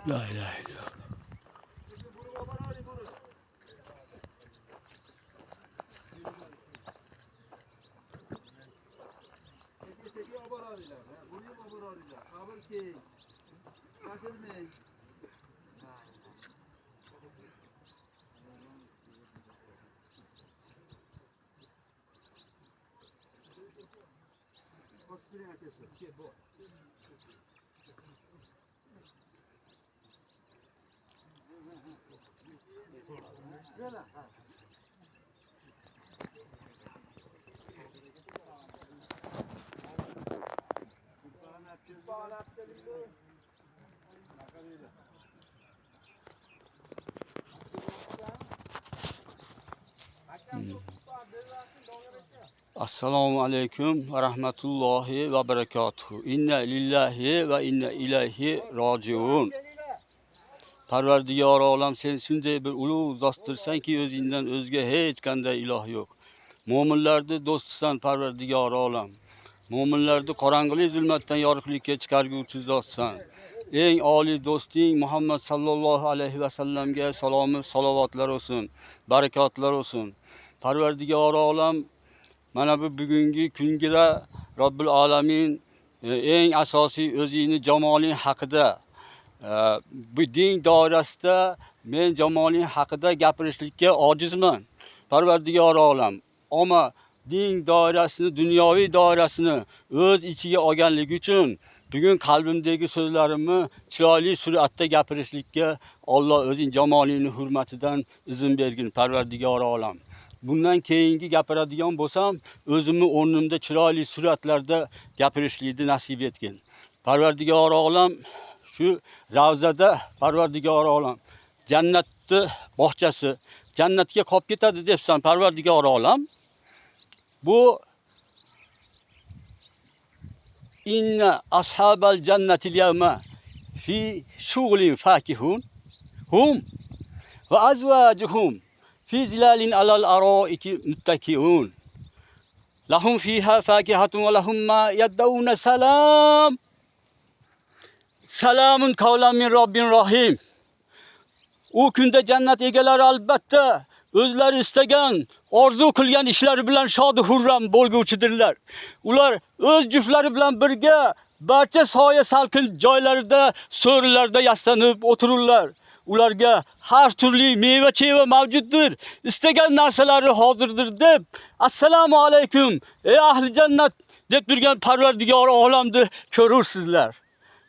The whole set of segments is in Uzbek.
La ilahe illallah. Assalomu alaykum va rahmatullohi va barakatuh. Inna lillahi va inna ilayhi rojiun. Parvardigor olam, sen shunday bir ulug' zotdirsanki, o'zingdan o'zga hech qanday iloh yo'q. Mo'minlarni do'stisan Parvardigor olam. Mo'minlarni qorong'ulik zulmatdan yorug'likka chiqarguvchi zotsan. Eng oliy do'sting Muhammad sallallohu alayhi va sallamga salomimiz, salovatlar olsun, barakotlar olsun. Parvardigor olam, mana bu bugungi kunga Robbil alamin eng asosiy o'zingni jamoling haqida, bu din doirasida men jamoling haqida gapirishlikka ojizman. Parvardigor olam, ammo din doirasini, dunyoviy doirasini o'z ichiga olganligi uchun bugun qalbimdagi so'zlarimni chiroyli suratda gapirishlikka Alloh o'zing jamolingning hurmatidan izn bergin. Parvardigor olam, bundan keyingi gapiradigan bo'lsam, o'zimni o'rnimda chiroyli suratlarda gapirishlikni nasib etgin. Parvardigor olam, shu ravzada Parvardigor olam, jannatni bog'chasi, jannatga qolib ketadi debsan Parvardigor olam. Bu inna ashabal jannatil yawma fi shughlin fakihun hum va azwajuhum fi zilalin alal araiki muttakiun. Lahum fiha fakihatun ve lahum ma yad'un salam. Selamun kavlen min Rabbin rahim. O kunda cennet egalari albatta o'zlari istagan, orzu qilgan ishlari bilan shod hurram bo'lguvchidirlar. Ular o'z juftlari bilan birga barcha soya salqin joylarida, so'rilarda yastanib o'tirurlar. Ularga har turli meva-cheva mavjuddir. Istagan narsalari hozirdir deb, assalomu alaykum ey ahli jannat deb turgan Parvardigor olamni ko'rursizlar.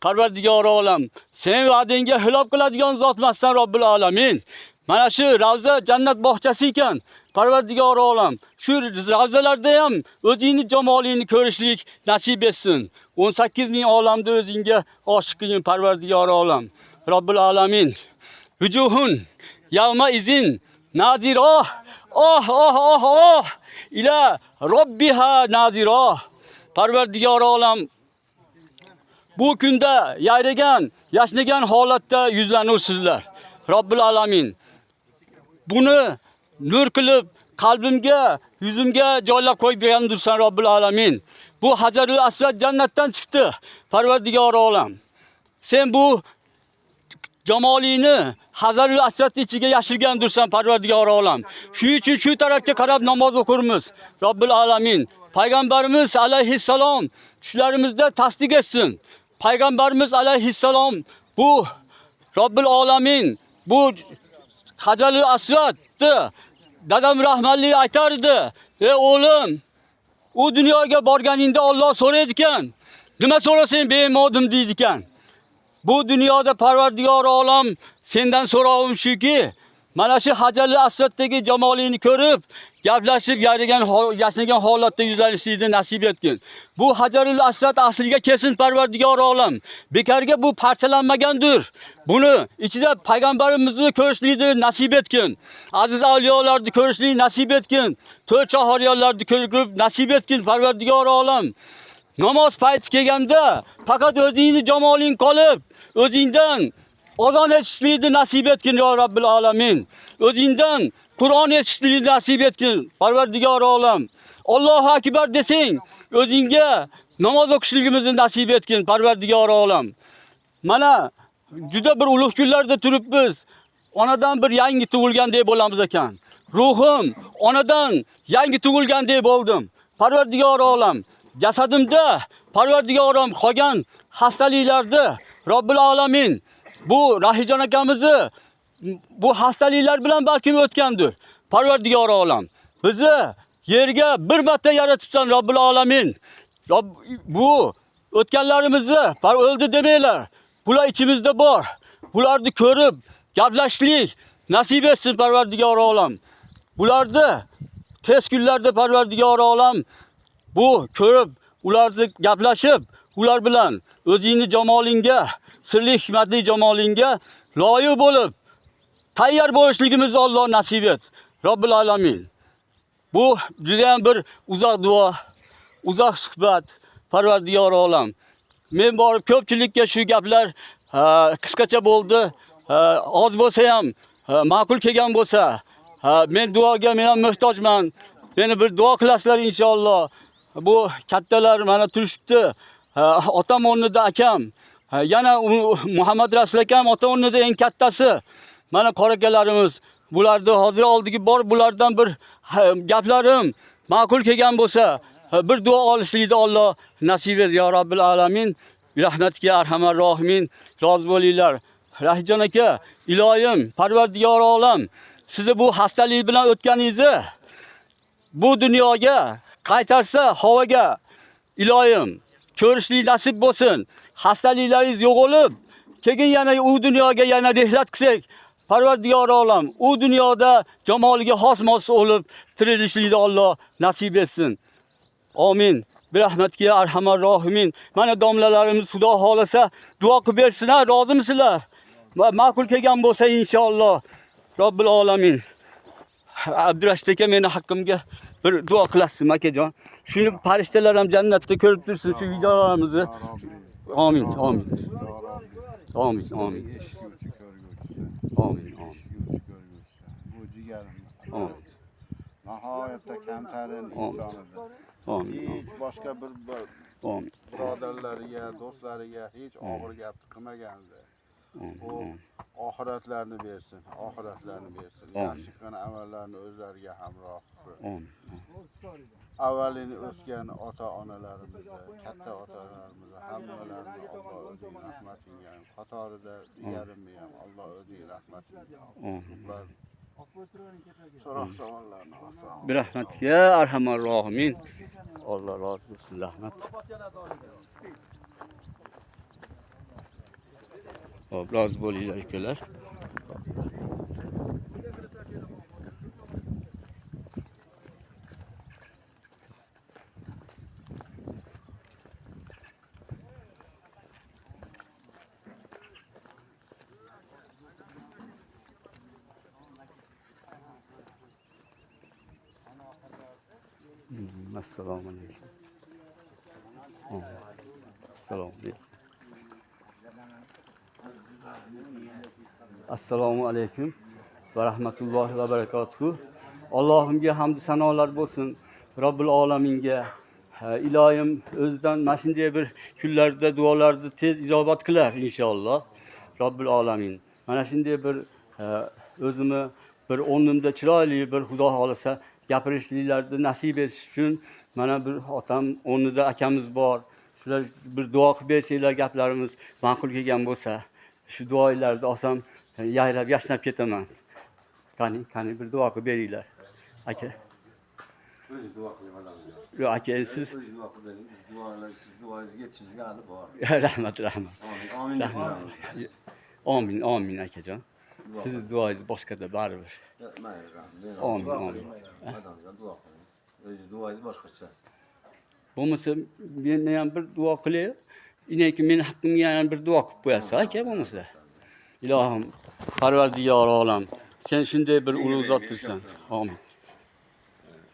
Parvardigor olam, sen va'dangga xilof qiladigan zotmassan Robbil alamin. Mana shu ravza jannat bog'chasi ekan. Parvardigor olam, shu ravzalarda ham o'zingni jamolingni ko'rishlik nasib etsin. 18 ming olamda o'zingga oshiq qilgin Parvardigor olam. Robbil alamin. Vujuhun yawma izin nazira. Oh ila robbiha nazira. Parvardigor olam, bu kunda yayragan, yashnagan holatda yuzlanursizlar. Robbil alamin. Buni nur qilib qalbimga, yuzimga joylab qo'ygandirsan Robbil alamin. Bu Hajarul Asvad jannatdan chiqdi. Parvardigor olam, sen bu jamolingni Hajarul Asvad ichiga yashirgandirsan Parvardigor olam. Shuning uchun shu tarafga qarab namoz o'qirmiz. Robbil alamin. Payg'ambarimiz alayhissalom tushlarimizda tasdiq etsin. Payg'ambarimiz alayhissalom bu Robbil alamin, bu Hajarul Aswadni dadam rahmatli aytardi. Ey o'g'lim, u dunyoga borganingda Alloh so'raydi ekan. Nima so'rasang bermodim deydi ekan. Bu dunyoda Parvardigor olam, sendan so'rovim shuki, mana shu Hajarul Asvaddagi jamolingni ko'rib, gaplashib yashnagan holatda yuzlanishlikni nasib etgin. Bu Hajarul Asvad asliga kelsin Parvardigor olam. Bekarga bu parchalanmagandir. Buni ichida payg'ambarimizni ko'rishlikni nasib etgin. Aziz avliyolarni ko'rishlikni nasib etgin. To'rt chahoriyonlarni ko'rib nasib etgin Parvardigor olam. Namoz payti kelganda faqat o'zingni jamoling qolib, o'zingdan azon etishlikni nasib etgin ya Robbil alamin. O'zingdan Qur'on eshitishlikni nasib etgin Parvardigor olam. Allohu akbar desang, o'zingga namoz o'qishligimizni nasib etgin Parvardigor olam. Mana juda bir ulug' kunlarda turibmiz. Onadan bir yangi tug'ilgandek bo'lamiz ekan. Ruhim onadan yangi tug'ilgandek bo'ldim. Parvardigor olam, jasadimda Parvardigorim qolgan xastaliklarda Robbil alamin bu Rahijon akamizni bu xastaliklar bilan balkim o'tgandir. Parvardigor olam, bizni yerga bir marta yaratibsan Robbil alamin. Bu o'tganlarimizni o'ldi demanglar. Bular ichimizda bor. Bularni ko'rib, gaplashishlik nasib etsin Parvardigor olam. Bularni tez kunlarda Parvardigor olam bu ko'rib, ularni gaplashib, ular bilan o'zingni jamolingga, sirli hikmatli jamolingga loyiq bo'lib, tayyor bo'lishligimizni Alloh nasib et. Robbil alamin. Bu juda ham bir uzoq duo, uzoq suhbat Parvardigor olam. Men borib ko'pchilikka shu gaplar qisqacha bo'ldi. Oz bo'lsa ham, ma'qul kelgan bo'lsa, men duoga men ham muhtojman. Meni bir duo qilasizlar inshaalloh. Bu kattalar mana turishibdi. Otam o'rnida akam. Yana Muhammad Rasul akam ota o'rnida eng kattasi. Mana qorakalarimiz. Bularni hozir oldiga borib bulardan bir gaplarim ma'qul kelgan bo'lsa, bir duo olishlikni Alloh nasib et ya Robbil alamin. Rahmatga arhamar rohimin. Rozi bo'linglar. Rahijon aka, iloyim, Parvardigor olam, sizni bu xastalik bilan o'tganingizni bu dunyoga qaytarsa havoga iloyim ko'rishlik nasib bo'lsin. Xastaliklaringiz yo'qolib, keyin yana u dunyoga yana rihlat qilsak, Parvardigor olam, u dunyoda jamoliga xos-mos bo'lib tirilishlikni Alloh nasib etsin. Amin. Bir rahmatga arhamar rohimin. Mana domlalarimiz Xudo xolasa duo qilib bersin. Rozimisizlar? Ma'qul kelgan bo'lsa inshaalloh. Robbil alamin. Abdurashid aka meni haqqimga bir duo qilasizmi akajon? Shuni farishtalar ham jannatda ko'rib tursin shu videolarimizni. Amin, amin. Amin, amin. Amin, amin. Bu ciğerim. Nihoyatda kamtarin insonidir. Hiç boshqa bir birodarlariga, do'stlariga hech og'ir gap qilmagandi. Bu oxiratlarni bersin, oxiratlarni bersin. Yaxshi qilgan amallarni o'zlariga hamroh qilsin. Avvalini o'sgan ota-onalarimizni, katta ota-onalarimizni hammalarini Alloh o'zining rahmatiga, qatorida jigarimni ham Alloh o'zining rahmatiga. Ular so'roq savollarni olsin. Bir rahmatga arhamar rohimin. Alloh rozi bo'lsin, rahmat. Hop, rozi bo'linglar akalar. Assalomu alaykum. Assalomu alaykum. Assalomu alaykum va rahmatullohi va barakatuh. Allohimga hamd sanolar bo'lsin. Robbil alaminga. Iloyim o'zidan mana shunday bir kunlarda duolarni tez ijobat qilar inshaalloh. Robbil alamin. Mana shunday bir o'zimni bir o'rnimda chiroyli bir Xudo xolasa gapirishliklarni nasib etish uchun mana bir otam o'rnida akamiz bor. Sizlar bir duo qilib bersanglar gaplarimiz ma'qul kelgan bo'lsa, shu duolarni olsam yayrab yashnab ketaman. Qani bir duo qilib beringlar. Aka. O'zi duo qilaman. Yo'q aka, siz O'zi duo qilib bering. Biz duolar siz duoingizga yetishingizga hali bor. rahmat, rahmat. Amin. Amin, amin akajon. Sizni duoingiz boshqada baribir. Mayli. Amin, amin. Odamga duo qiling. O'zi duoingiz boshqacha. Bo'lmasa men ham bir duo qilay. Inaki meni haqqimga ham bir duo qilib qo'yasiz aka bo'lmasa. Ilohim, Parvardigor olam, sen shunday bir ulug' zotdirsan. Amin.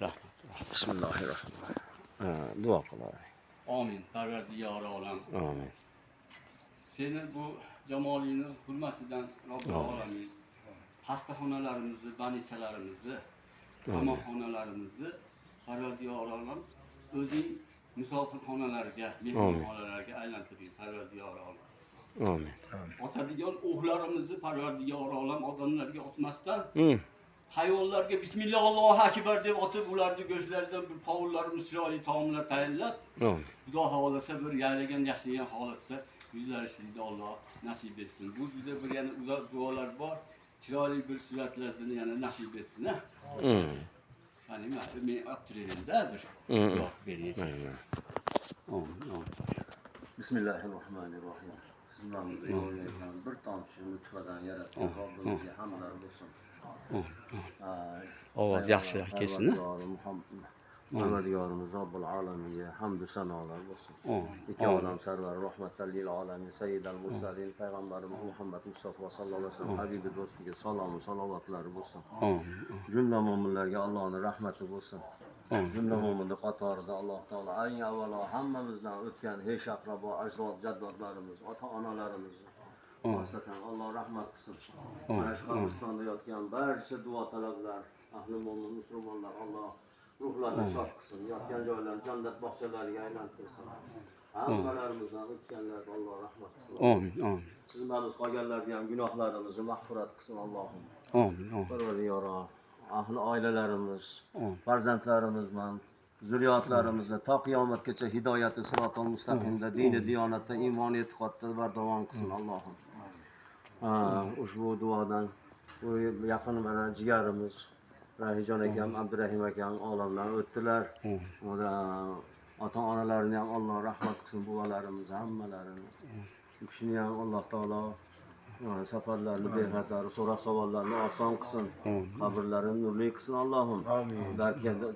Rahmat. Bismillahirrohmanirrohim. Duo qilaylik. Amin. Parvardigor olam. Amin. Seni bu jamolingni hurmatidan Robbil alamin xastaxonalarimizni, banisalarimizni, qamoqxonalarimizni Parvardigor olam o'zing musofirxonalarga, mehmonxonalarga aylantiring Parvardigor olam. Amin. Otadigan o'g'larimizni Parvardigor olam odamlarga otmasdan Hı. hayvonlarga bismillah Allohu akbar deb otib ularni go'shtlaridan bir povullarimiz chiroyli taomlar tayyorlab Amin. Xudo xohlasa bir yaylagan yashagan holatda yuzlanishlikni Alloh nasib etsin. Bu juda bir yana uzoq duolar bor. Chiroyli bir suratlardan yana nasib etsin. Ha? Hı. Hani men optirayda bir duo beraylik. Aynen. Bismillahirrahmanirrahim. Sizlarimizni yo'llaydigan bir tomchi nutfadan yaratgan Robbimizga hamdlar bo'lsin. Ovoz yaxshi kelsin. Parvardigorimiz Robbul alaminga hamd sanolar bo'lsin. İki olam sarvar rahmetel lil alamin seyyidel mursalin Peygamberimiz Muhammed Mustafa sallallahu aleyhi ve sellem habibi dostiga salomı salavatlar bo'lsin. Cümle mo'minlarga Allohning rahmati bo'lsin. Cümle mo'minlar qatorida Alloh taolo eng avvalo hammamizdan o'tgan hech aqrabo ajdod jaddodlarimiz, ota-onalarimiz xosatan Alloh rahmat qilsin. Mana shu qabristonda yotgan barcha duo talablar, ahli mo'min musulmonlar Alloh ruhlarni shod qilsin. Yotgan joylarni jannat bog'chalariga aylantirsin. Hammalarimizdan o'tganlarga Alloh rahmat qilsin. Amin. Amin. Sizlarimiz qolganlarga ham gunohlarimizni mag'firat qilsin Allohim. Amin. Amin. Parvardigor ahli oilalarimiz, farzandlarimiz bilan zurriyotlarimizni ta qiyomatgacha hidoyati sirotal mustaqimda, dini diyonatda, iymon e'tiqodda bardavom qilsin Allohim. Ushbu duodan bu yaqin mana jigarimiz Rahijon akam, Abdurahim akam olamdan o'tdilar. Ota-onalarini ham Alloh rahmat qilsin, buvalarimiz hammalarini. Shu kishini ham Alloh taolo safarlarni, behatlari, so'roq savollarni oson qilsin. Qabrlarini nurli qilsin Allohim.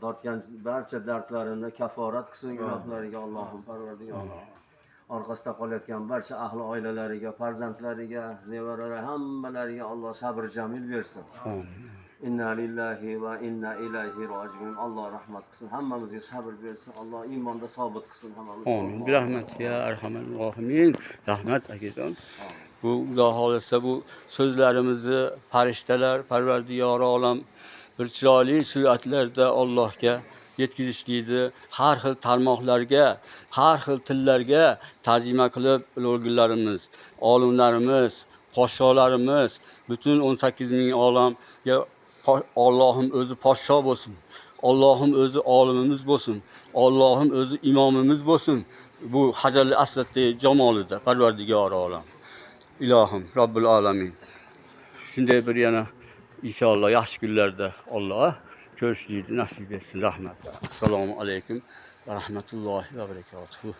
Tortgan barcha dardlarini kaforat qilsin gunohlariga Allohim Parvardigor. Orqasida qolayotgan barcha ahli oilalariga, farzandlariga, nevaralari hammalariga Alloh sabr jamil bersin. Inna lillahi va inna ilayhi rojiun. Alloh rahmat qilsin. Hammamizga sabr bersin. Alloh iymonda sobit qilsin hammamizni. Amin. Bir rahmat ya Erhamer Rahimin. Rahmat akajon. Bu Xudo xolasa bu so'zlarimizni farishtalar Parvardigor olam bir chiroyli suratlarda Allohga yetkazishlikni har xil tarmoqlarga, har xil tillarga tarjima qilib ulug'larimiz, olimlarimiz, podsholarimiz, butun 18 ming olamga Allohim o'zi podsho bo'lsin. Allohim o'zi olimimiz bo'lsin. Allohim o'zi imomimiz bo'lsin. Bu Hajarli Asvaddagi jamolida Parvardigor olam. İlohim Robbul alamin. Shunday bir yana inshaalloh yaxshi kunlarda Alloh ko'rishlikni nasib etsin. Rahmat. Assalomu alaykum va rahmatullohi va barakatuh.